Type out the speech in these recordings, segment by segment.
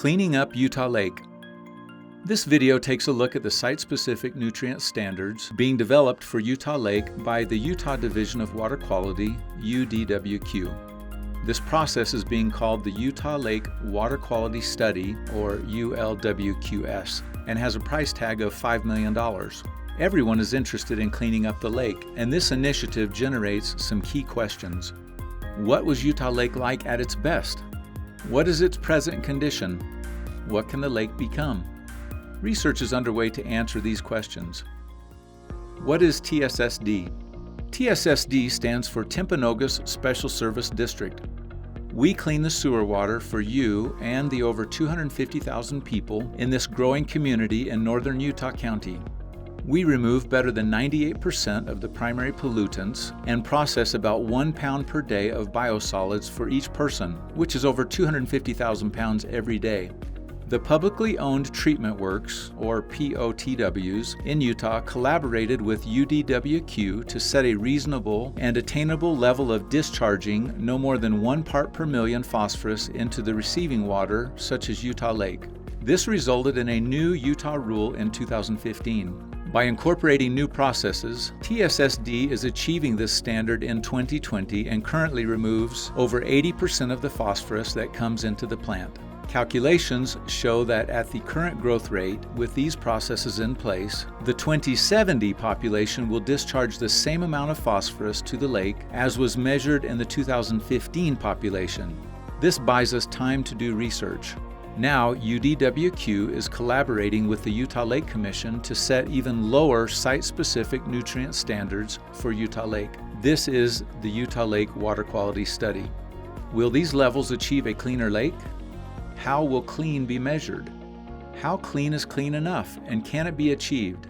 Cleaning up Utah Lake. This video takes a look at the site-specific nutrient standards being developed for Utah Lake by the Utah Division of Water Quality, UDWQ. This process is being called the Utah Lake Water Quality Study, or ULWQS, and has a price tag of $5 million. Everyone is interested in cleaning up the lake, and this initiative generates some key questions. What was Utah Lake like at its best? What is its present condition? What can the lake become? Research is underway to answer these questions. What is TSSD? TSSD stands for Timpanogos Special Service District. We clean the sewer water for you and the over 250,000 people in this growing community in northern Utah County. We remove better than 98% of the primary pollutants and process about 1 pound per day of biosolids for each person, which is over 250,000 pounds every day. The publicly owned treatment works, or POTWs, in Utah collaborated with UDWQ to set a reasonable and attainable level of discharging no more than 1 part per million phosphorus into the receiving water, such as Utah Lake. This resulted in a new Utah rule in 2015. By incorporating new processes, TSSD is achieving this standard in 2020 and currently removes over 80% of the phosphorus that comes into the plant. Calculations show that at the current growth rate, with these processes in place, the 2070 population will discharge the same amount of phosphorus to the lake as was measured in the 2015 population. This buys us time to do research. Now, UDWQ is collaborating with the Utah Lake Commission to set even lower site-specific nutrient standards for Utah Lake. This is the Utah Lake Water Quality Study. Will these levels achieve a cleaner lake? How will clean be measured? How clean is clean enough, and can it be achieved?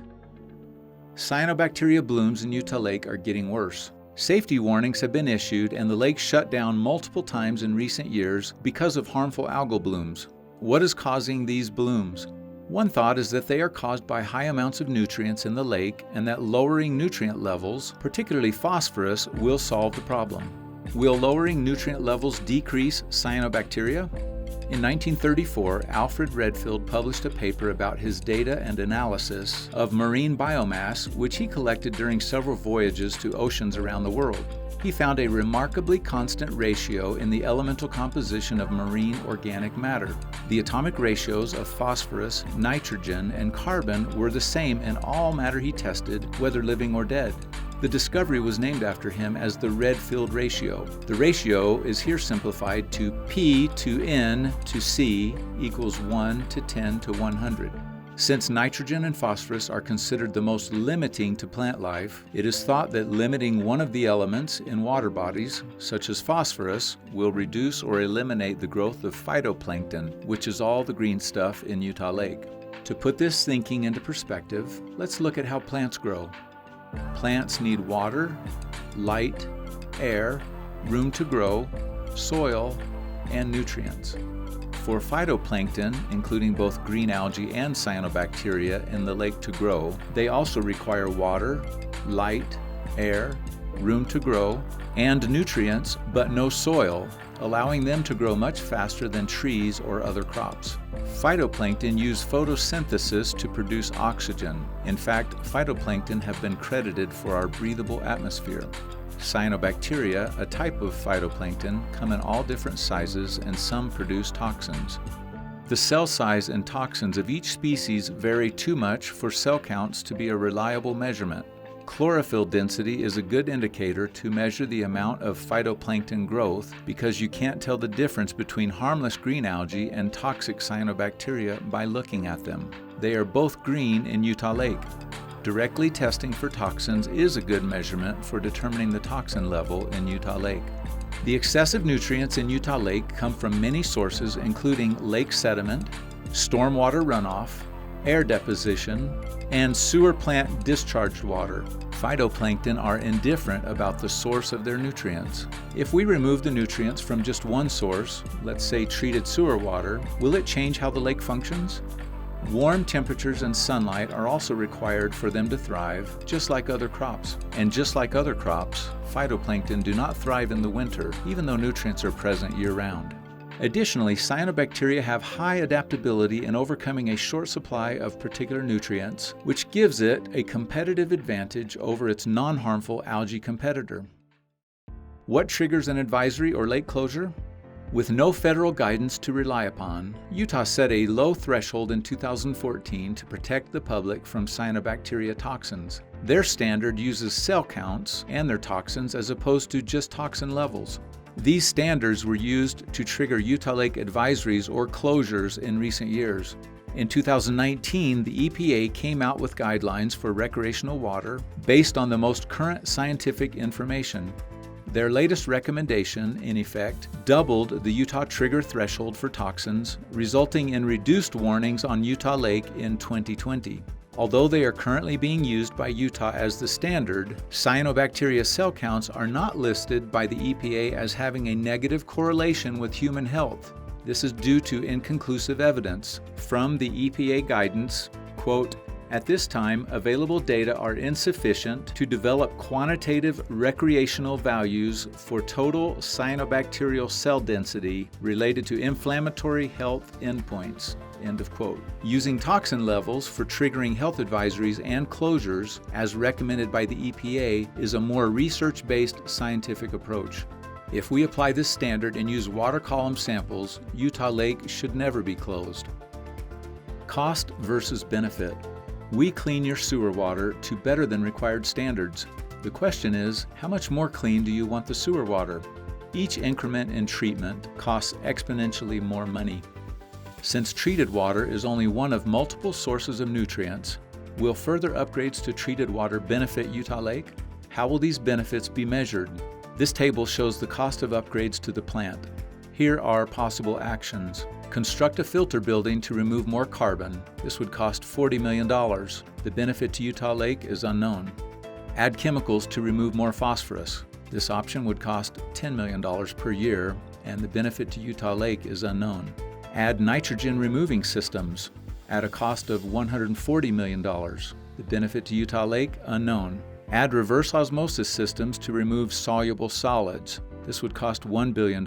Cyanobacteria blooms in Utah Lake are getting worse. Safety warnings have been issued and the lake shut down multiple times in recent years because of harmful algal blooms. What is causing these blooms? One thought is that they are caused by high amounts of nutrients in the lake and that lowering nutrient levels, particularly phosphorus, will solve the problem. Will lowering nutrient levels decrease cyanobacteria? In 1934, Alfred Redfield published a paper about his data and analysis of marine biomass, which he collected during several voyages to oceans around the world. He found a remarkably constant ratio in the elemental composition of marine organic matter. The atomic ratios of phosphorus, nitrogen, and carbon were the same in all matter he tested, whether living or dead. The discovery was named after him as the Redfield ratio. The ratio is here simplified to P to N to C equals 1 to 10 to 100. Since nitrogen and phosphorus are considered the most limiting to plant life, it is thought that limiting one of the elements in water bodies, such as phosphorus, will reduce or eliminate the growth of phytoplankton, which is all the green stuff in Utah Lake. To put this thinking into perspective, let's look at how plants grow. Plants need water, light, air, room to grow, soil, and nutrients. For phytoplankton, including both green algae and cyanobacteria in the lake to grow, they also require water, light, air, room to grow, and nutrients, but no soil, allowing them to grow much faster than trees or other crops. Phytoplankton use photosynthesis to produce oxygen. In fact, phytoplankton have been credited for our breathable atmosphere. Cyanobacteria, a type of phytoplankton, come in all different sizes and some produce toxins. The cell size and toxins of each species vary too much for cell counts to be a reliable measurement. Chlorophyll density is a good indicator to measure the amount of phytoplankton growth because you can't tell the difference between harmless green algae and toxic cyanobacteria by looking at them. They are both green in Utah Lake. Directly testing for toxins is a good measurement for determining the toxin level in Utah Lake. The excessive nutrients in Utah Lake come from many sources including lake sediment, stormwater runoff, air deposition, and sewer plant discharged water. Phytoplankton are indifferent about the source of their nutrients. If we remove the nutrients from just one source, let's say treated sewer water, will it change how the lake functions? Warm temperatures and sunlight are also required for them to thrive, just like other crops. And just like other crops, phytoplankton do not thrive in the winter, even though nutrients are present year-round. Additionally, cyanobacteria have high adaptability in overcoming a short supply of particular nutrients, which gives it a competitive advantage over its non-harmful algae competitor. What triggers an advisory or lake closure? With no federal guidance to rely upon, Utah set a low threshold in 2014 to protect the public from cyanobacteria toxins. Their standard uses cell counts and their toxins as opposed to just toxin levels. These standards were used to trigger Utah Lake advisories or closures in recent years. In 2019, the EPA came out with guidelines for recreational water based on the most current scientific information. Their latest recommendation, in effect, doubled the Utah trigger threshold for toxins, resulting in reduced warnings on Utah Lake in 2020. Although they are currently being used by Utah as the standard, cyanobacteria cell counts are not listed by the EPA as having a negative correlation with human health. This is due to inconclusive evidence. From the EPA guidance, quote, "At this time, available data are insufficient to develop quantitative recreational values for total cyanobacterial cell density related to inflammatory health endpoints." End of quote. Using toxin levels for triggering health advisories and closures, as recommended by the EPA, is a more research-based scientific approach. If we apply this standard and use water column samples, Utah Lake should never be closed. Cost versus benefit. We clean your sewer water to better than required standards. The question is, how much more clean do you want the sewer water? Each increment in treatment costs exponentially more money. Since treated water is only one of multiple sources of nutrients, will further upgrades to treated water benefit Utah Lake? How will these benefits be measured? This table shows the cost of upgrades to the plant. Here are possible actions. Construct a filter building to remove more carbon. This would cost $40 million. The benefit to Utah Lake is unknown. Add chemicals to remove more phosphorus. This option would cost $10 million per year, and the benefit to Utah Lake is unknown. Add nitrogen removing systems at a cost of $140 million. The benefit to Utah Lake, unknown. Add reverse osmosis systems to remove soluble solids. This would cost $1 billion,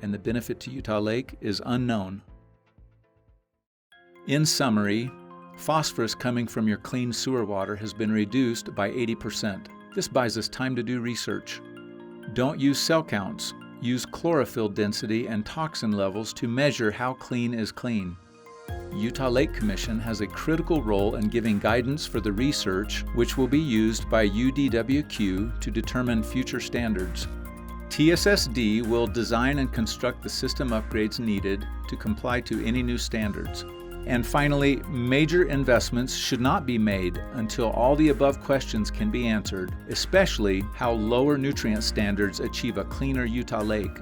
and the benefit to Utah Lake is unknown. In summary, phosphorus coming from your clean sewer water has been reduced by 80%. This buys us time to do research. Don't use cell counts. Use chlorophyll density and toxin levels to measure how clean is clean. Utah Lake Commission has a critical role in giving guidance for the research, which will be used by UDWQ to determine future standards. TSSD will design and construct the system upgrades needed to comply to any new standards. And finally, major investments should not be made until all the above questions can be answered, especially how lower nutrient standards achieve a cleaner Utah Lake.